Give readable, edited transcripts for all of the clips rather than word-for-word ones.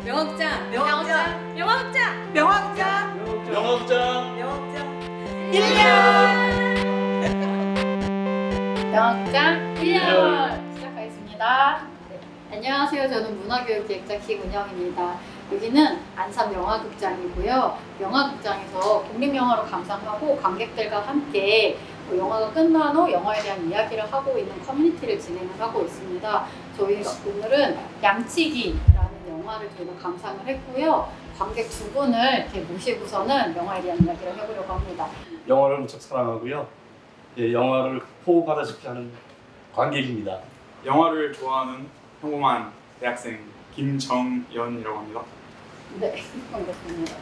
명확장. 명확장. 명확장. 명확장. 영업장. 명확장. 1년. 명확장 1년 시작하겠습니다. 네. 안녕하세요. 저는 문화교육기획자 김은영입니다. 여기는 안산 영화극장이고요. 영화극장에서 독립영화로 감상하고 관객들과 함께 영화가 끝난 후 영화에 대한 이야기를 하고 있는 커뮤니티를 진행을 하고 있습니다. 저희가 오늘은 양치기라는 영화를 저희가 감상을 했고요. 관객 두 분을 이렇게 모시고서는 영화에 대한 이야기를 해보려고 합니다. 영화를 무척 사랑하고요. 예, 영화를 호흡하다시피 하는 관객입니다. 영화를 좋아하는 평범한 대학생 김정연이라고 합니다. 네, 반갑습니다.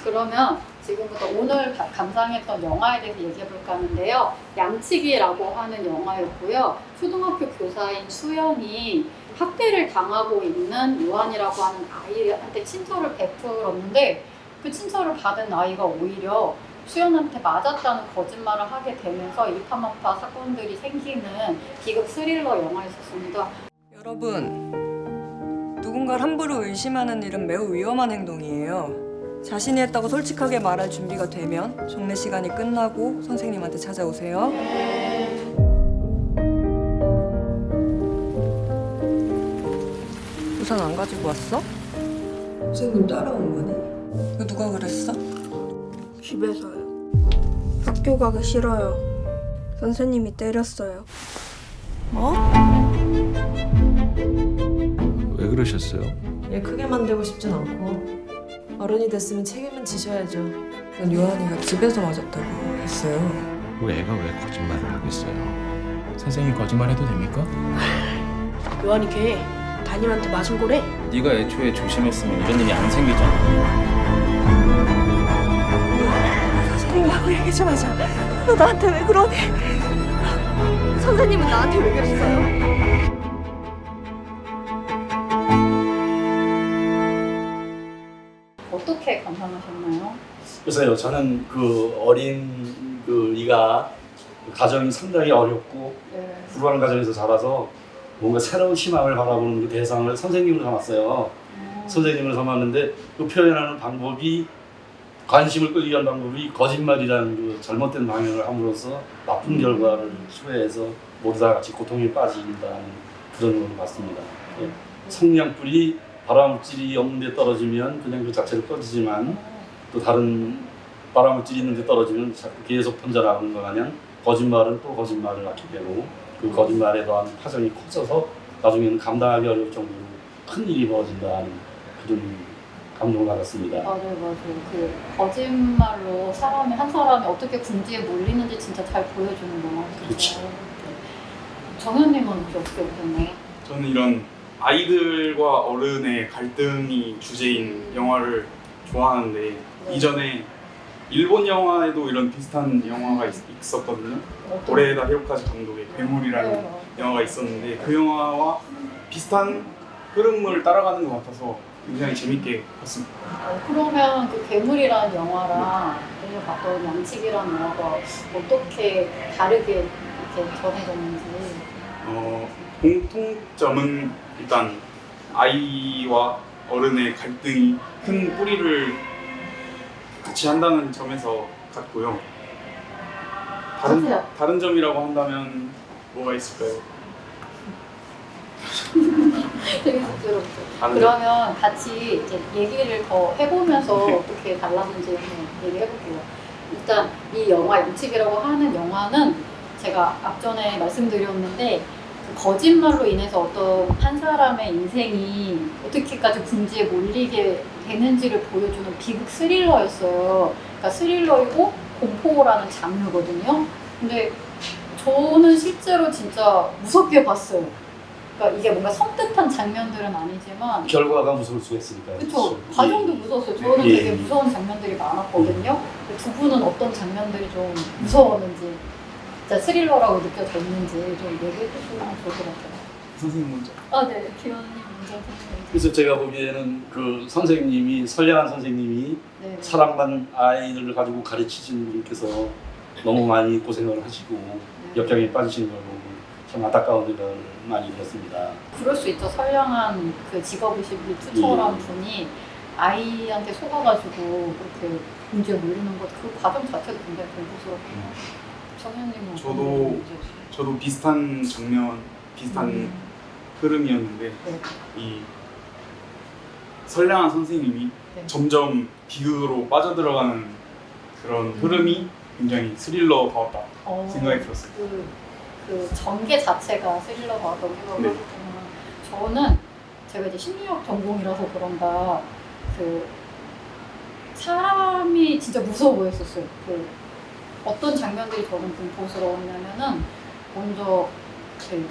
그러면 지금부터 오늘 감상했던 영화에 대해서 얘기해볼까 하는데요. 양치기라고 하는 영화였고요. 초등학교 교사인 수연이 학대를 당하고 있는 요한이라고 하는 아이한테 친절을 베풀었는데 그 친절을 받은 아이가 오히려 수연한테 맞았다는 거짓말을 하게 되면서 일파만파 사건들이 생기는 비극 스릴러 영화였습니다. 여러분, 누군가를 함부로 의심하는 일은 매우 위험한 행동이에요. 자신이 했다고 솔직하게 말할 준비가 되면 종례 시간이 끝나고 선생님한테 찾아오세요. 우산 안 가지고 왔어? 선생님 따라온 거니? 이거 누가 그랬어? 집에서요. 학교 가기 싫어요. 선생님이 때렸어요. 뭐? 왜 그러셨어요? 일 크게 만들고 싶진 않고 어른이 됐으면 책임은 지셔야죠. 난 요한이가 집에서 맞았다고 했어요. 그 애가 왜 거짓말을 하겠어요? 선생님 거짓말해도 됩니까? 요한이 걔 담임한테 맞은 거래. 네가 애초에 조심했으면 이런 일이 안 생기잖아. 선생님하고 얘기 좀 하자. 너 나한테 왜 그러니? 선생님은 나한테 왜 그랬어요? 어떻게 감상하셨나요? 그래서요, 저는 그 어린 그 이가 가정이 상당히 어렵고 네. 불우한 가정에서 자라서 뭔가 새로운 희망을 바라보는 그 대상을 선생님으로 삼았어요. 선생님을 삼았는데 그 표현하는 방법이 관심을 끌기 위한 방법이 거짓말이라는 그 잘못된 방향을 함으로써 나쁜 결과를 초래해서 모두 다 같이 고통에 빠진다는 그런 걸 봤습니다. 예. 성냥불이 발화물질이 없는 데 떨어지면 그냥 그 자체로 꺼지지만 또 다른 발화물질이 있는 데 떨어지면 자꾸 계속 번져나가는 것 마냥 거짓말은 또 거짓말을 낳게 되고 그 거짓말에 대한 파장이 커져서 나중에는 감당하기 어려울 정도로 큰 일이 벌어진다는 그런 감동을 받았습니다. 맞아요. 그 거짓말로 한 사람이 어떻게 궁지에 몰리는지 진짜 잘 보여주는 영화였어요. 그렇죠. 네. 정현님은 혹시 어떻게 보셨나요? 저는 이런 아이들과 어른의 갈등이 주제인 영화를 좋아하는데 네. 이전에 일본 영화에도 이런 비슷한 영화가 있었거든요. 어떤- 오레다 히로카즈 감독의 괴물이라는 네. 영화가 있었는데 그 영화와 비슷한 흐름을 따라가는 것 같아서 굉장히 재밌게 봤습니다. 그러면 그 괴물이라는 영화랑 오늘 봤던 양치기라는 영화가 어떻게 다르게 이렇게 전해졌는지. 공통점은 일단 아이와 어른의 갈등이 큰 뿌리를 같이 한다는 점에서 같고요. 하세요. 다른 점이라고 한다면 뭐가 있을까요? 되게 쑥스럽죠. 다른 점. 그러면 같이 이제 얘기를 더 해보면서 어떻게 달랐는지 한번 얘기해볼게요. 일단 이 영화 양치기라고 하는 영화는 제가 앞전에 말씀드렸는데 그 거짓말로 인해서 어떤 한 사람의 인생이 어떻게까지 궁지에 몰리게 되는지를 보여주는 비극 스릴러였어요. 그러니까 스릴러이고 공포라는 장르거든요. 근데 저는 실제로 진짜 무섭게 봤어요. 그러니까 이게 뭔가 섬뜩한 장면들은 아니지만 결과가 무서울 수가 있으니까요. 그렇죠. 예. 과정도 무서웠어요. 저는 예. 되게 무서운 장면들이 많았거든요. 두 분은 어떤 장면들이 좀 무서웠는지, 진짜 스릴러라고 느껴졌는지 좀 얘기해 주시면 좋을 것 같아요. 선생님 먼저. 아, 네. 기원님 먼저 해주세요. 그래서 제가 보기에는 그 선생님이 선량한 선생님이 네. 사랑받는 아이들을 가지고 가르치시는 분께서 너무 많이 고생을 하시고 역경에 빠지시는 걸 보고 좀 안타까운 생각을 많이 들었습니다. 그럴 수 있죠. 선량한 그 직업의식이 투철한 분이 아이한테 속아가지고 그렇게 문제에 몰리는 것, 그 과정 자체도 굉장히 공부스럽고. 정현님은 저도 비슷한 장면, 비슷한 흐름이었는데 네. 이 선량한 선생님이 네. 점점 비극으로 빠져들어가는 그런 흐름이 굉장히 스릴러다웠다 생각이 들었어요. 그 전개 자체가 스릴러다웠다고 생각을 네. 하거든요. 저는 제가 이제 심리학 전공이라서 그런가 그 사람이 진짜 무서워 보였었어요. 그 어떤 장면들이 저는 공포스러웠냐면은 먼저 그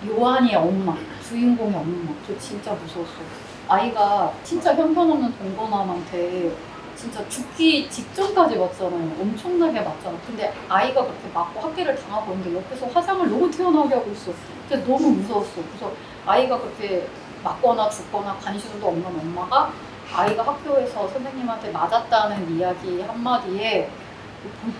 요한이의 엄마, 주인공의 엄마, 저 진짜 무서웠어요. 아이가 진짜 형편없는 동거남한테 진짜 죽기 직전까지 맞잖아요. 엄청나게 맞잖아. 근데 아이가 그렇게 맞고 학대를 당하고 있는데 옆에서 화상을 너무 튀어나오게 하고 있어. 근데 너무 무서웠어. 그래서 아이가 그렇게 맞거나 죽거나 관심도 없는 엄마가 아이가 학교에서 선생님한테 맞았다는 이야기 한마디에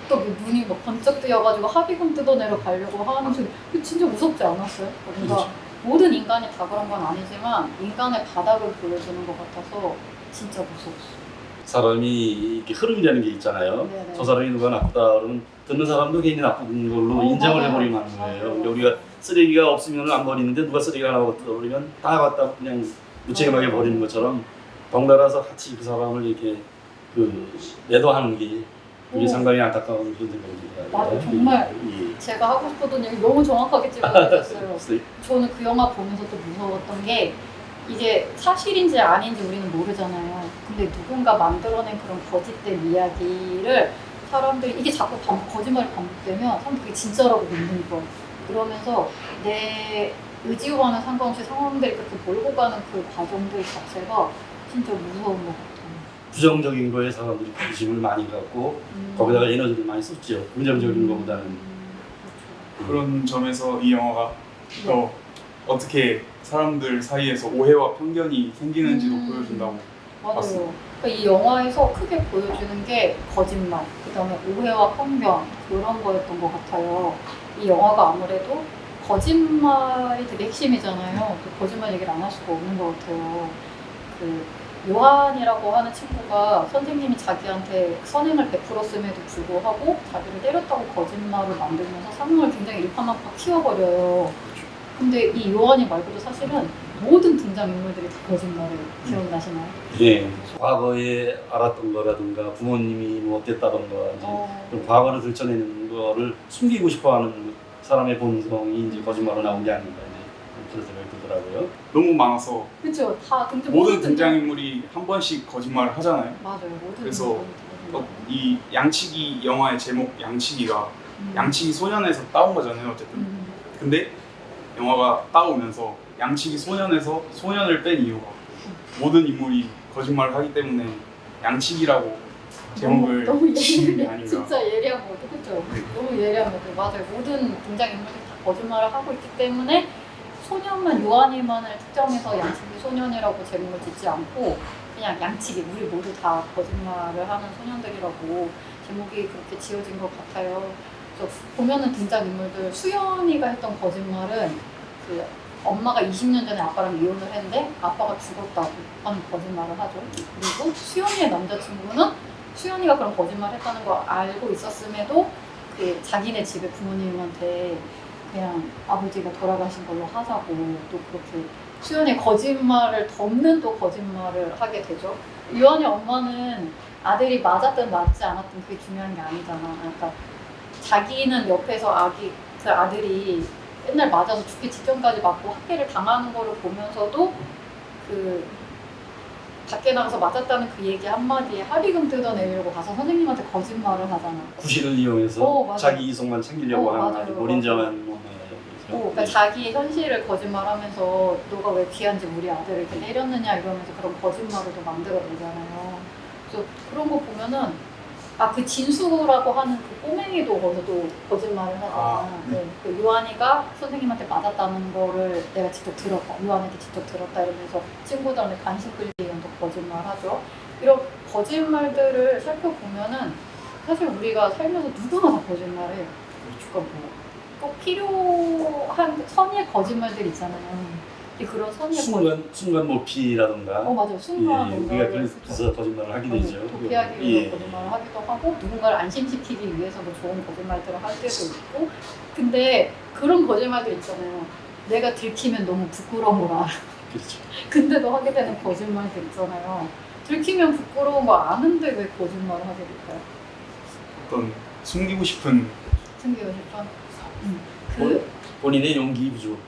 번쩍 눈이 막 번쩍 뜨여가지고 합의금 뜯어내러 가려고 하는 게 진짜 무섭지 않았어요? 뭔가 모든 인간이 다 그런 건 아니지만 인간의 바닥을 보여주는 것 같아서 진짜 무서웠어요. 사람이 이렇게 흐름이라는 게 있잖아요. 네네. 저 사람이 누가 나쁘다 그러면 듣는 사람도 괜히 나쁜 걸로 인정을 맞아요. 해버리면 하는 거예요. 맞아요. 근데 우리가 쓰레기가 없으면 안 버리는데 누가 쓰레기가 나왔다 그러면 다 갖다 그냥 무책임하게 버리는 것처럼 덩달아서 같이 그 사람을 이렇게 그 매도하는 게 우리 상당히 안타까운 그런 생각이 들어요. 맞아요. 정말 제가 하고 싶었던 얘기 너무 정확하게 찝어주셨어요. 저는 그 영화 보면서 또 무서웠던 게 이게 사실인지 아닌지 우리는 모르잖아요. 근데 누군가 만들어낸 그런 거짓된 이야기를 사람들이 이게 자꾸 거짓말이 반복되면 사람들이 그게 진짜라고 믿는 거예요. 그러면서 내 의지와는 상관없이 상황들이 그렇게 몰고 가는 그 과정들 자체가 진짜 무서운 것 같아요. 부정적인 거에 사람들이 관심을 많이 갖고 거기다가 에너지를 많이 썼죠. 긍정적인 것보다는. 그런 점에서 이 영화가 또 어떻게 사람들 사이에서 오해와 편견이 생기는지도 보여준다고 맞아요. 맞습니다. 그러니까 이 영화에서 크게 보여주는 게 거짓말, 그다음에 오해와 편견 그런 거였던 것 같아요. 이 영화가 아무래도 거짓말이 되게 핵심이잖아요. 그 거짓말 얘기를 안 할 수가 없는 것 같아요. 그 요한이라고 하는 친구가 선생님이 자기한테 선행을 베풀었음에도 불구하고 자기를 때렸다고 거짓말을 만들면서 상황을 굉장히 일파만파 키워버려요. 근데 이 요한이 말고도 사실은 모든 등장인물들이 다 거짓말을 기억나시나요? 예. 과거에 알았던 거라든가 부모님이 뭐 어땠다던가 이제 좀 과거를 들춰내는 거를 숨기고 싶어하는 사람의 본성이 이제 거짓말로 나온 게 아닌가 이제 그런 생각이 들더라고요. 너무 많아서 그렇죠. 다 모든 등장인물이 한 번씩 거짓말을 하잖아요. 맞아요. 모든 그래서 등장인물이 이 양치기 영화의 제목 양치기가 양치기 소년에서 따온 거잖아요. 어쨌든. 근데 영화가 따오면서 양치기 소년에서 소년을 뺀 이유가 모든 인물이 거짓말을 하기 때문에 양치기라고 제목을 너무 지은 게 예리해. 아닌가. 진짜 예리한 것 같아요. 그렇죠? 너무 예리한 것 같아요. 맞아요. 모든 등장인물들이 다 거짓말을 하고 있기 때문에 소년만 요한이만을 특정해서 양치기 소년이라고 제목을 짓지 않고 그냥 양치기 우리 모두 다 거짓말을 하는 소년들이라고 제목이 그렇게 지어진 것 같아요. 그래서 보면은 등장인물들 수연이가 했던 거짓말은 그 엄마가 20년 전에 아빠랑 이혼을 했는데 아빠가 죽었다고 하는 거짓말을 하죠. 그리고 수연이의 남자친구는 수연이가 그런 거짓말 했다는 걸 알고 있었음에도 그 자기네 집에 부모님한테 그냥 아버지가 돌아가신 걸로 하자고 또 그렇게 수연의 거짓말을 덮는 또 거짓말을 하게 되죠. 요한의 엄마는 아들이 맞았든 맞지 않았든 그게 중요한 게 아니잖아. 그러니까 자기는 옆에서 그 아들이 맨날 맞아서 죽기 직전까지 맞고 학대를 당하는 거를 보면서도 그 밖에 나가서 맞았다는 그 얘기 한마디에 합의금 뜯어내려고 가서 선생님한테 거짓말을 하잖아. 구실을 이용해서 맞아요. 자기 이성만 챙기려고 하는 맞아요. 아주 노린정한 그러니까 자기의 현실을 거짓말하면서 너가 왜 귀한지 우리 아들을 이렇게 때렸느냐 이러면서 그런 거짓말을 또 만들어내잖아요. 그래서 그런 거 보면은 그 진수라고 하는 그 꼬맹이도 거기서 또 거짓말을 하잖아. 네. 그 요한이가 선생님한테 맞았다는 거를 내가 직접 들었다. 요한한테 직접 들었다 이러면서 친구들한테 간식 끌리면 또 거짓말하죠. 이런 거짓말들을 살펴보면은 사실 우리가 살면서 누구나 다 거짓말해요. 그러니까 뭐 꼭 필요한 선의의 거짓말들 있잖아요. 근데 그런 선의의 순간 모피라던가. 맞아요. 순간 예, 뭔가를 우리가 그래서 거짓말을 하게 되죠. 도피하기 위해서 예. 거짓말을 하기도 하고 누군가를 안심시키기 위해서도 좋은 거짓말들을 할 때도 있고 근데 그런 거짓말들 있잖아요. 내가 들키면 너무 부끄러운 걸 알아. 그렇죠. 근데도 하게 되는 거짓말들 있잖아요. 들키면 부끄러운 거 아는데 왜 거짓말을 하게 될까요? 어떤 숨기고 싶은 숨기고 싶어? 본인의 용기 부족.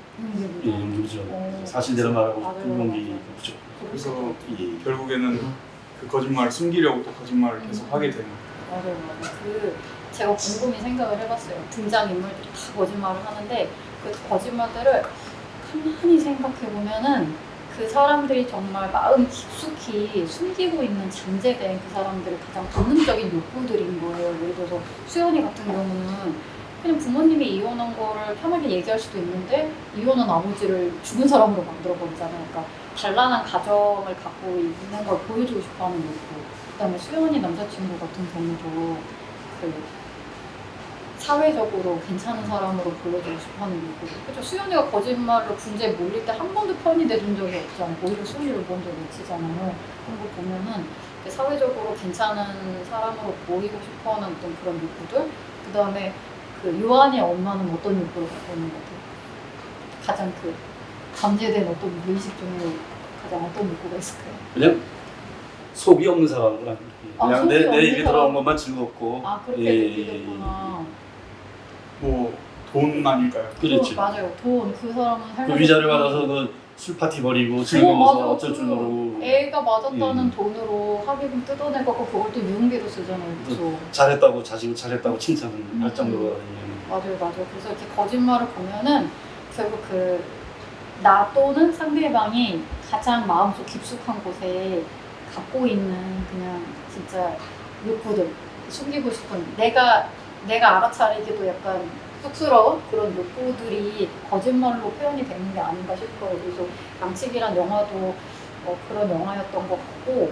예, 용기 부족. 어. 사실대로 말하고 맞아요, 싶은 용기 맞아요. 부족. 그래서 예. 결국에는 그 거짓말을 숨기려고 또 거짓말을 계속 하게 되는 맞아요. 제가 곰곰이 생각을 해봤어요. 등장인물들이 다 거짓말을 하는데 그 거짓말들을 가만히 생각해보면은 그 사람들이 정말 마음 깊숙이 숨기고 있는 잠재된 그 사람들의 가장 본능적인 욕구들인 거예요. 예를 들어서 수연이 같은 경우는 그냥 부모님이 이혼한 거를 편하게 얘기할 수도 있는데 이혼한 아버지를 죽은 사람으로 만들어버리잖아요. 그러니까 단란한 가정을 갖고 있는 걸 보여주고 싶어하는 욕구. 그다음에 수연이 남자친구 같은 경우도 그 사회적으로 괜찮은 사람으로 보여주고 싶어하는 욕구. 그렇죠. 수연이가 거짓말로 군대에 몰릴 때 한 번도 편이 돼준 적이 없잖아요. 오히려 수연이를 먼저 외치잖아요. 그런 거 보면은 사회적으로 괜찮은 사람으로 보이고 싶어하는 어떤 그런 욕구들. 그다음에 그 요한의 엄마는 어떤 욕구를 갖고 있는 것 같아요? 가장 그 잠재된 어떤 무의식 중에 가장 어떤 욕구가 있을까요? 그냥 속이 없는 사람으로 그냥 속이 내 없는 입에 사람. 들어온 것만 즐겁고. 그렇게 예, 느끼겠구나. 뭐 돈 아닐까요? 그렇죠. 맞아요. 돈. 그 사람은 그 위자료 받아서 그 술 파티 벌이고 즐거워서 어쩔 줄 모르고. 애가 맞았다는 돈으로 합의금 뜯어내갖고 그걸 또 유흥비로 쓰잖아요. 그래서. 잘했다고 자식을 잘했다고 칭찬을 할 정도가 맞아요. 그래서 이렇게 거짓말을 보면은 결국 나 또는 상대방이 가장 마음속 깊숙한 곳에 갖고 있는 그냥 진짜 욕구들, 숨기고 싶은 내가 알아차리기도 약간 쑥스러운 그런 욕구들이 거짓말로 표현이 되는 게 아닌가 싶어요. 그래서 양치기란 영화도 그런 영화였던 것 같고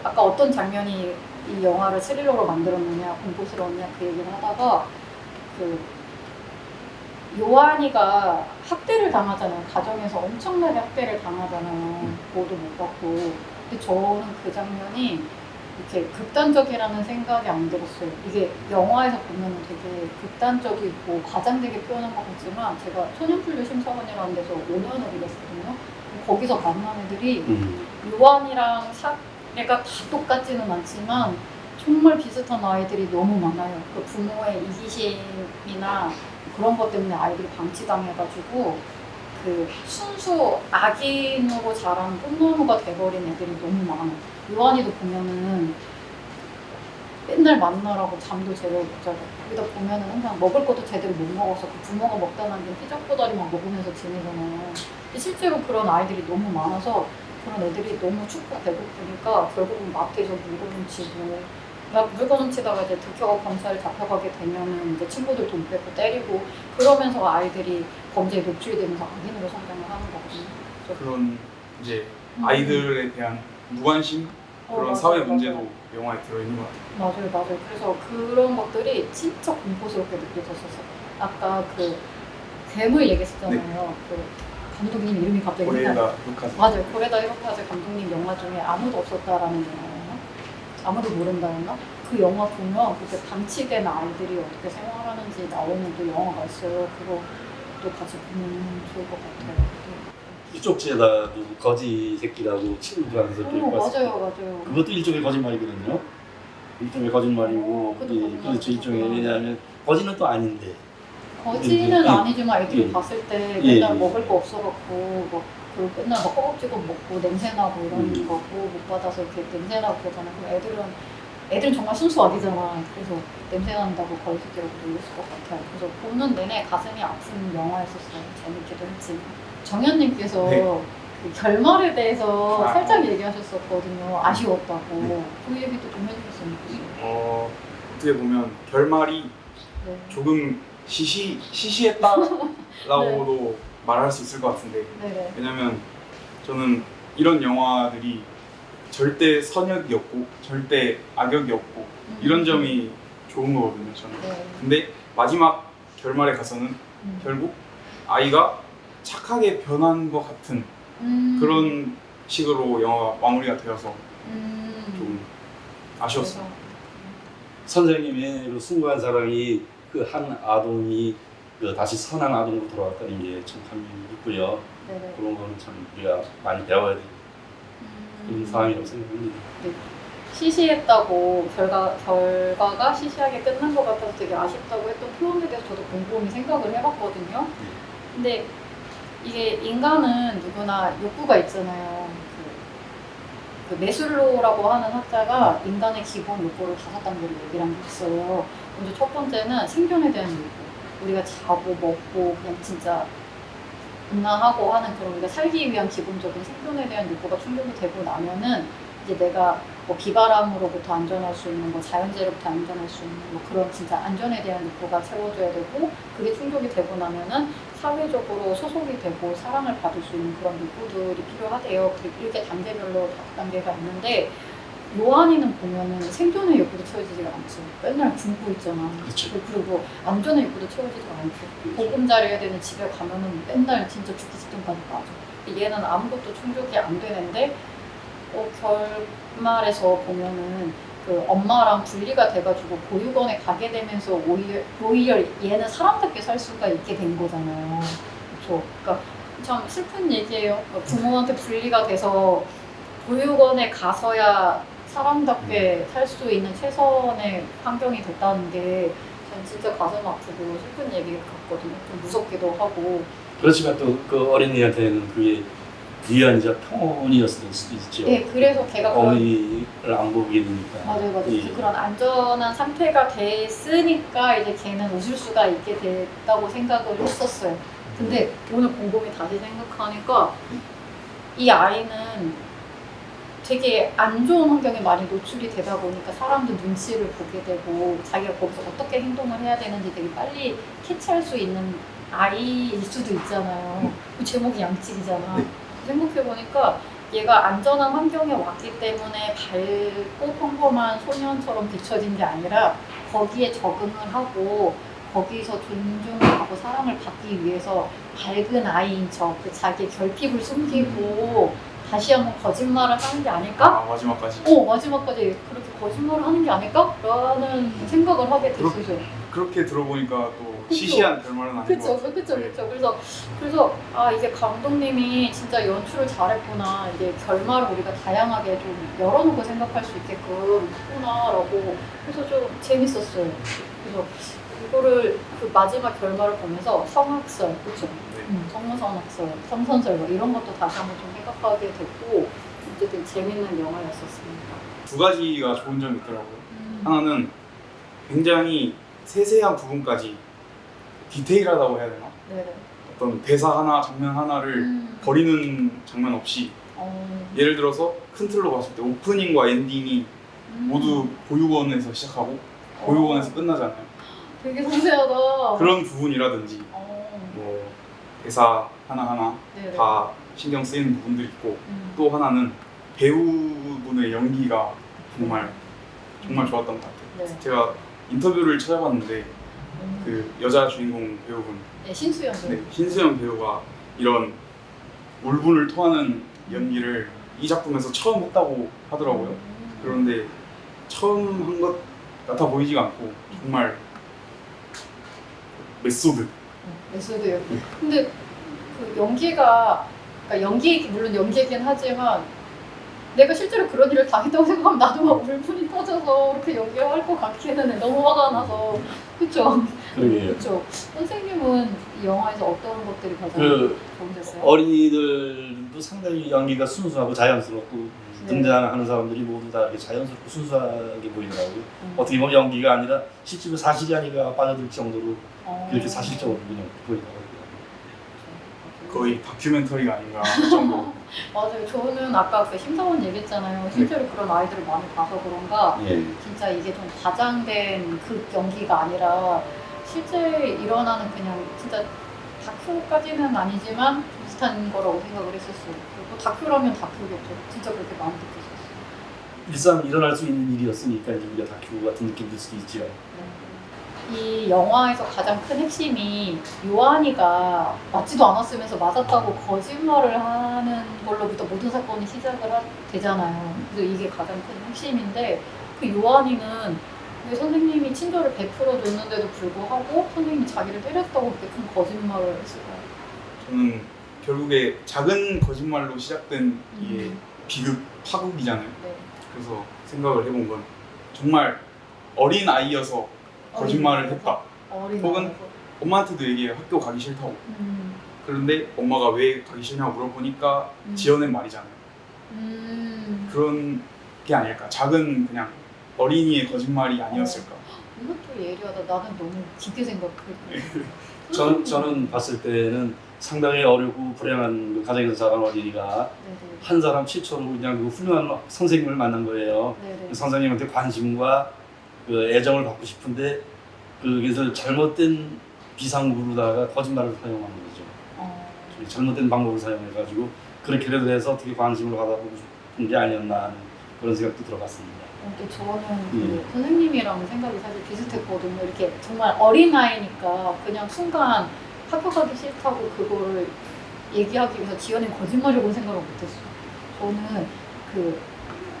아까 어떤 장면이 이 영화를 스릴러로 만들었느냐 공포스러웠냐 그 얘기를 하다가 요한이가 학대를 당하잖아요. 가정에서 엄청나게 학대를 당하잖아요. 보호도 못 받고. 근데 저는 그 장면이 이렇게 극단적이라는 생각이 안 들었어요. 이게 영화에서 보면 되게 극단적이고 과장되게 표현한 것 같지만 제가 소년분류 심사관이라는 데서 5년을 일했거든요. 거기서 만난 애들이 요한이랑 사례가 다 똑같지는 않지만 정말 비슷한 아이들이 너무 많아요. 그 부모의 이기심이나 그런 것 때문에 아이들이 방치당해가지고 그 순수 악인으로 자란 꿈나무가 돼버린 애들이 너무 많아요. 요한이도 보면은 맨날 만나라고 잠도 제대로 못 자고 거기다 보면은 항상 먹을 것도 제대로 못 먹어서 그 부모가 먹다 남긴 피자꼬다리만 먹으면서 지내잖아요. 근데 실제로 그런 아이들이 너무 많아서 그런 애들이 너무 춥고 배고프니까 결국은 마트에서 물건 훔치고 막 물건 훔치다가 이제 들켜가 검찰에 잡혀가게 되면은 이제 친구들 돈 뺏고 때리고 그러면서 아이들이 범죄에 노출되면서 악인으로 성장을 하는 거거든요. 그런 이제 아이들에 대한 무관심 그런 맞아요, 사회 맞아요. 문제도 영화에 들어있는 것 같아요. 맞아요. 그래서 그런 것들이 진짜 공포스럽게 느껴졌었어요. 아까 그 괴물 얘기했었잖아요. 그 감독님 이름이 갑자기 고레에다 루카스. 맞아요. 고레다 히로카즈 감독님 영화 중에 아무도 없었다라는 영화였나? 아무도 모른다였나? 그 영화 보면 그렇게 방치된 아이들이 어떻게 생활하는지 나오는 또 영화가 있어요. 그것도 같이 보면 좋을 것 같아요. 쪽지에다가 거지 새끼라고 친구들한테 맞아요. 그것도 일종의 거짓말이거든요. 일종의 거짓말이고, 그것도 예, 거짓말. 그렇죠. 일종의 왜냐하면 거지는 또 아닌데. 거지는 예, 아니지만 애들이 예. 봤을 때 예, 맨날 예. 먹을 거 없어갖고 막 맨날 막 허겁지겁 먹고 냄새나고 이러는 거고 못 받아서 이렇게 냄새나고 그러잖아요. 그럼 애들은 정말 순수 악이잖아. 그래서 냄새난다고 거짓이라고 놀렸을 것 같아요. 그래서 보는 내내 가슴이 아픈 영화였었어요. 재밌기도 했지만 정현님께서 네. 그 결말에 대해서 아. 살짝 얘기하셨었거든요. 아쉬웠다고. 그 얘기도 좀 해주셨으면 좋겠어요. 어떻게 보면 결말이 네. 조금 시시했다라고도 말할 수 있을 것 같은데 네네. 왜냐면 저는 이런 영화들이 절대 선역이었고 절대 악역이었고 이런 점이 좋은 거거든요 저는. 네. 근데 마지막 결말에 가서는 결국 아이가 착하게 변한 것 같은 그런 식으로 영화가 마무리가 되어서 좀 아쉬웠어요. 선생님의 그 숭고한 사랑이 그 한 아동이 그 다시 선한 아동으로 돌아왔다는 게 참 감명이 있고요. 네네. 그런 거는 참 우리가 많이 배워야 될 그런 상황이라고 생각합니다. 시시했다고 결과가 시시하게 끝난 것 같아서 되게 아쉽다고 했던 표현에 대해서 저도 곰곰이 생각을 해봤거든요. 근데 이게 인간은 누구나 욕구가 있잖아요. 그 메슬로우라고 하는 학자가 인간의 기본 욕구를 5단계로 얘기를 한 게 있어요. 먼저 첫 번째는 생존에 대한 욕구. 우리가 자고 먹고 그냥 진짜 건강하고 하는 그런 우리가 살기 위한 기본적인 생존에 대한 욕구가 충족이 되고 나면은 이제 내가 뭐 비바람으로부터 안전할 수 있는 거, 자연재해로부터 안전할 수 있는 뭐 그런 진짜 안전에 대한 욕구가 채워져야 되고, 그게 충족이 되고 나면은 사회적으로 소속이 되고 사랑을 받을 수 있는 그런 욕구들이 필요하대요. 이렇게 단계별로 5단계가 있는데 요한이는 보면은 생존의 욕구도 채워지지가 않죠. 맨날 굶고 있잖아. 그렇죠. 그리고 안전의 욕구도 채워지지가 않고 보금자리해야 되는 집에 가면은 맨날 진짜 죽기 직전까지 빠져. 얘는 아무것도 충족이 안 되는데 결말에서 보면은 그 엄마랑 분리가 돼가지고 보육원에 가게 되면서 오히려 얘는 사람답게 살 수가 있게 된 거잖아요. 그렇죠. 그러니까 참 슬픈 얘기예요. 부모한테 분리가 돼서 보육원에 가서야 사람답게 살 수 있는 최선의 환경이 됐다는 게 전 진짜 가슴 아프고 슬픈 얘기 같거든요. 좀 무섭기도 하고. 그렇지만 또 그 어린이한테는 그게 위안이자 평온이었을 수도 있죠. 네, 그래서 걔가 그런 어머니를 안 보게 되니까. 맞아요. 예. 그런 안전한 상태가 됐으니까 이제 걔는 웃을 수가 있게 됐다고 생각을 했었어요. 근데 오늘 곰곰이 다시 생각하니까 이 아이는 되게 안 좋은 환경에 많이 노출이 되다 보니까 사람들 눈치를 보게 되고 자기가 거기서 어떻게 행동을 해야 되는지 되게 빨리 캐치할 수 있는 아이일 수도 있잖아요. 그 제목이 양측이잖아. 네. 생각해보니까 얘가 안전한 환경에 왔기 때문에 밝고 평범한 소년처럼 비춰진 게 아니라 거기에 적응을 하고 거기서 존중하고 사랑을 받기 위해서 밝은 아이인 척, 그 자기의 결핍을 숨기고 다시 한번 거짓말을 하는 게 아닐까? 마지막까지. 마지막까지 그렇게 거짓말을 하는 게 아닐까? 라는 생각을 하게 됐어요. 그렇게 들어보니까 또 그쵸. 시시한 결말은 아닌 것 그쵸. 같아요. 그래서 이게 감독님이 진짜 연출을 잘했구나. 이게 결말을 우리가 다양하게 좀 열어놓고 생각할 수 있게끔 했구나라고 해서 좀 재밌었어요. 그래서 이거를 그 마지막 결말을 보면서 성악설, 그쵸? 네. 성모성악설, 성선설 뭐 이런 것도 다시 한번 좀 생각하게 됐고 어쨌든 재밌는 영화였었습니다. 2가지가 좋은 점이 있더라고요. 하나는 굉장히 세세한 부분까지 디테일하다고 해야 되나? 네네. 어떤 대사 하나, 장면 하나를 버리는 장면 없이 예를 들어서 큰 틀로 봤을 때 오프닝과 엔딩이 모두 보육원에서 시작하고 보육원에서 끝나잖아요. 되게 상세하다. 그런 부분이라든지 뭐 대사 하나하나 네네. 다 신경 쓰이는 부분들이 있고 또 하나는 배우분의 연기가 정말 좋았던 것 같아요. 네. 제가 인터뷰를 찾아봤는데 그 여자 주인공 배우분 네, 신수연 배우. 네, 신수연 배우가 이런 울분을 토하는 연기를 이 작품에서 처음 했다고 하더라고요. 그런데 처음 한 것 같아 보이지가 않고 정말 메소드. 메소드요. 근데 그 연기가 그러니까 물론 연기이긴 하지만 내가 실제로 그런 일을 당했다고 생각하면 나도 막 울분이 터져서 그렇게 연기할 것 같기는 해. 너무 화가 나서. 그쵸? 그러게요. 그쵸. 선생님은 이 영화에서 어떤 것들이 가장 좋으셨어요? 어린이들도 상당히 연기가 순수하고 자연스럽고 네. 등장하는 사람들이 모두 다 이렇게 자연스럽고 순수하게 보이더라고요. 어떻게 보면 연기가 아니라 실제로 사실이 아니가 빠져들 정도로 이렇게 사실적으로 그냥 보이더라고요. 거의 다큐멘터리가 아닌가 할 정도. 맞아요. 저는 아까 그 심사원 얘기했잖아요. 실제로 그런 아이들을 많이 봐서 그런가 예. 진짜 이게 좀 과장된 극 연기가 아니라 실제 일어나는 그냥 진짜 다큐까지는 아니지만 비슷한 거라고 생각을 했었어요. 그리고 다큐라면 다큐겠죠. 진짜 그렇게 많이 느꼈었어요. 일상 일어날 수 있는 일이었으니까 이제 우리가 다큐 같은 느낌 들 수도 있죠. 이 영화에서 가장 큰 핵심이 요한이가 맞지도 않았으면서 맞았다고 거짓말을 하는 걸로부터 모든 사건이 되잖아요. 그래서 이게 가장 큰 핵심인데 그 요한이는 왜 선생님이 친절을 베풀어 줬는데도 불구하고 선생님이 자기를 때렸다고 그렇게 큰 거짓말을 했을까요? 저는 결국에 작은 거짓말로 시작된 이게 비극, 파국이잖아요. 네. 그래서 생각을 해본 건 정말 어린 아이여서 거짓말을 했다. 어린 혹은 아이여서. 엄마한테도 얘기해요. 학교 가기 싫다고. 그런데 엄마가 왜 가기 싫냐고 물어보니까 지어낸 말이잖아요. 그런 게 아닐까. 작은 그냥 어린이의 거짓말이 아니었을까. 이것도 예리하다. 나는 너무 깊게 생각했고. 저는 봤을 때는 상당히 어리고 불행한 그 가정에서 자란 어린이가 네네. 한 사람 최초로 그냥 그 훌륭한 선생님을 만난 거예요. 네네. 그 선생님한테 관심과 그 애정을 받고 싶은데 그래서 잘못된 비상구로다가 거짓말을 사용하는 거죠. 잘못된 방법을 사용해가지고 그렇게라도 해서 어떻게 관심을 받아보고 싶은 게 아니었나 하는 그런 생각도 들어봤습니다. 근데 저는 그 선생님이랑 생각이 사실 비슷했거든요. 이렇게 정말 어린아이니까 그냥 순간 학교 가기 싫다고 그거를 얘기하기 위해서 지어낸 거짓말이라고 생각을 못했어요. 저는 그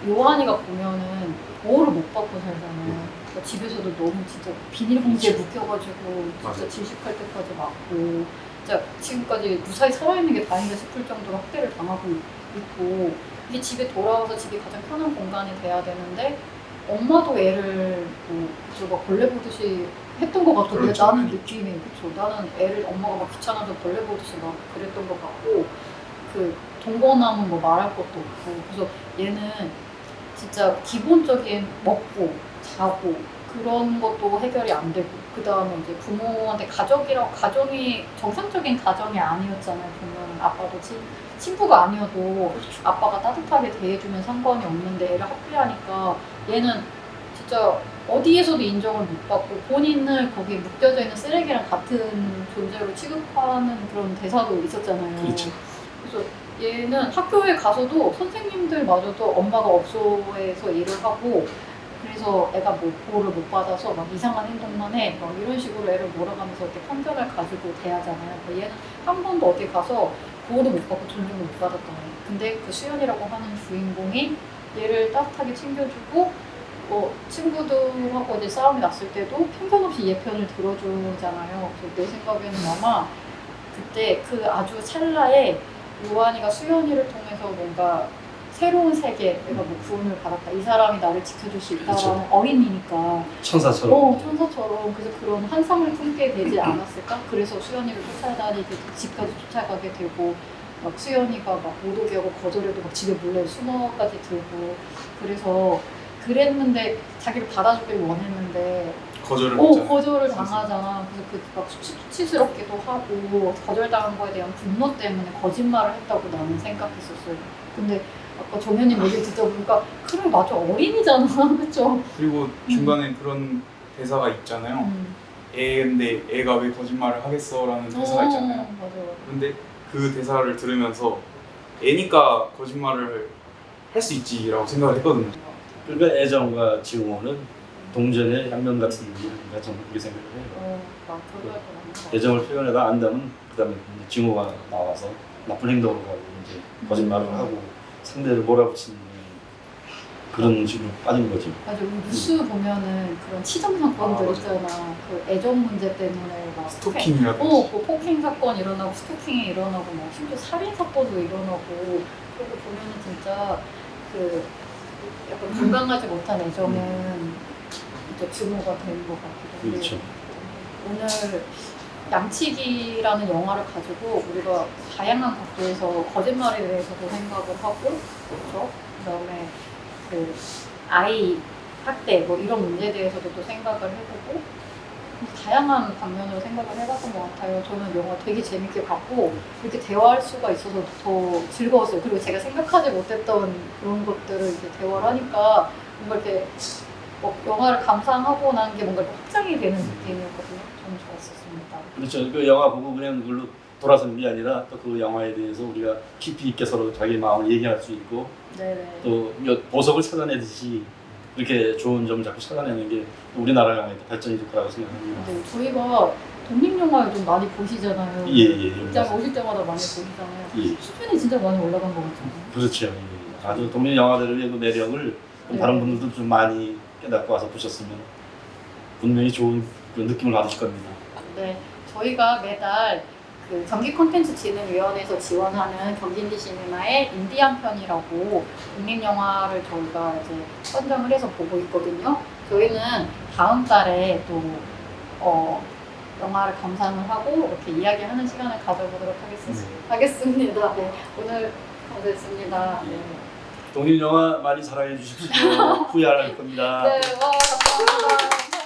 요한이가 보면은 보호를 못 받고 살잖아요. 그러니까 집에서도 너무 진짜 비닐봉지에 묶여가지고 진짜 맞아요. 질식할 때까지 맞고 진짜 지금까지 무사히 살아있는 게 다행이다 싶을 정도로 학대를 당하고 있고 이게 집에 돌아와서 집이 가장 편한 공간이 돼야 되는데 엄마도 애를 막 벌레 보듯이 했던 것 같거든요. 그렇죠. 나는 느낌이 그렇죠. 나는 애를 엄마가 막 귀찮아서 벌레 보듯이 막 그랬던 것 같고 그 동거남은 뭐 말할 것도 없고 그래서 얘는 진짜 기본적인 먹고 자고 그런 것도 해결이 안 되고 그 다음에 이제 부모한테 가정이 정상적인 가정이 아니었잖아요. 보면 아빠도 친부가 아니어도 아빠가 따뜻하게 대해주면 상관이 없는데 애를 학대하니까 얘는 진짜 어디에서도 인정을 못 받고 본인을 거기에 묶여져 있는 쓰레기랑 같은 존재로 취급하는 그런 대사도 있었잖아요. 그렇죠. 그래서 얘는 학교에 가서도 선생님들마저도 엄마가 업소에서 일을 하고 그래서 애가 뭐 보호를 못 받아서 막 이상한 행동만 해. 막 이런 식으로 애를 몰아가면서 이렇게 편견을 가지고 대하잖아요. 그러니까 얘는 한 번도 어디 가서 보호도 못 받고 존중을 못 받았던 거예요. 근데 그 수연이라고 하는 주인공이 얘를 따뜻하게 챙겨주고 친구들하고 이제 싸움이 났을 때도 편견 없이 얘 편을 들어주잖아요. 그래서 내 생각에는 아마 그때 그 아주 찰나에 요한이가 수연이를 통해서 뭔가 새로운 세계, 내가 뭐 구원을 받았다. 이 사람이 나를 지켜줄 수 있다라는 그렇죠. 어린이니까. 천사처럼. 천사처럼. 그래서 그런 환상을 품게 되지 않았을까? 그래서 수연이를 쫓아다니게 집까지 쫓아가게 되고, 막 수연이가 막 못 오게 하고 거절해도 막 집에 몰래 숨어까지 들고. 그래서 그랬는데 자기를 받아주길 원했는데 거절을 당하잖아. 그래서 막 수치스럽기도 하고 거절당한 거에 대한 분노 때문에 거짓말을 했다고 나는 생각했었어요. 근데 아까 정현님 얘기 듣다 보니까 그래 맞아 어린이잖아. 그쵸? 그리고 중간에 그런 대사가 있잖아요. 근데 애가 왜 거짓말을 하겠어라는 대사가 있잖아요. 맞아. 근데 그 대사를 들으면서 애니까 거짓말을 할 수 있지라고 생각을 했거든요. 그러니까 애정과 증오는 동전의 양면 같은 일인가 저는 그렇게 생각을 해요. 애정을 표현하다 안다면 그다음에 증오가 나와서 나쁜 행동을 하고 이제 거짓말을 하고 상대를 몰아붙이는 그런 식으로 빠진 거죠. 맞아. 우리 뉴스 보면은 그런 치정 사건들 맞아요. 있잖아. 그 애정 문제 때문에 막 스토킹이라든지. 뭐 폭행 사건 일어나고 스토킹이 일어나고 뭐 심지어 살인 사건도 일어나고 그런 거 보면은 진짜 그 약간 건강하지 못한 애정은 진짜 증오가 되는 것 같기도 해요. 그렇죠. 오늘 양치기라는 영화를 가지고 우리가 다양한 각도에서 거짓말에 대해서도 생각을 하고 그렇죠? 그다음에 그 아이 학대 뭐 이런 문제에 대해서도 또 생각을 해보고 다양한 방면으로 생각을 해봤던 것 같아요. 저는 영화 되게 재밌게 봤고 이렇게 대화할 수가 있어서 더 즐거웠어요. 그리고 제가 생각하지 못했던 그런 것들을 이제 대화를 하니까 뭔가 이렇게 영화를 감상하고 난 게 뭔가 이렇게 확장이 되는 느낌이었거든요. 저는 좋았었습니다. 그렇죠. 그 영화 보고 그냥 그걸로 돌아서는 게 아니라 또 그 영화에 대해서 우리가 깊이 있게 서로 자기 마음을 얘기할 수 있고 네네. 또 보석을 찾아내듯이 이렇게 좋은 점 자꾸 찾아내는 게 우리나라가 발전이 될 거라고 생각합니다. 네, 저희가 독립영화를 좀 많이 보시잖아요. 예. 입장 오실 때마다 많이 보시잖아요. 예. 수준이 진짜 많이 올라간 것 같아요. 그렇죠. 예. 아주 독립 영화들의 그 매력을 좀 네. 다른 분들도 좀 많이 깨닫고 와서 보셨으면 분명히 좋은 그 느낌을 받으실 겁니다. 네, 저희가 매달 그 전기 콘텐츠 진흥위원회에서 지원하는 경기인디 시네마의 인디안 편이라고 독립 영화를 저희가 이제 선정을 해서 보고 있거든요. 저희는 다음 달에 또 영화를 감상을 하고 이렇게 이야기하는 시간을 가져보도록 하겠습니다. 네, 오늘 감사했습니다. 네, 독립 영화 많이 사랑해 주십시오. 후회 안 할 겁니다. 네, 와 감사합니다.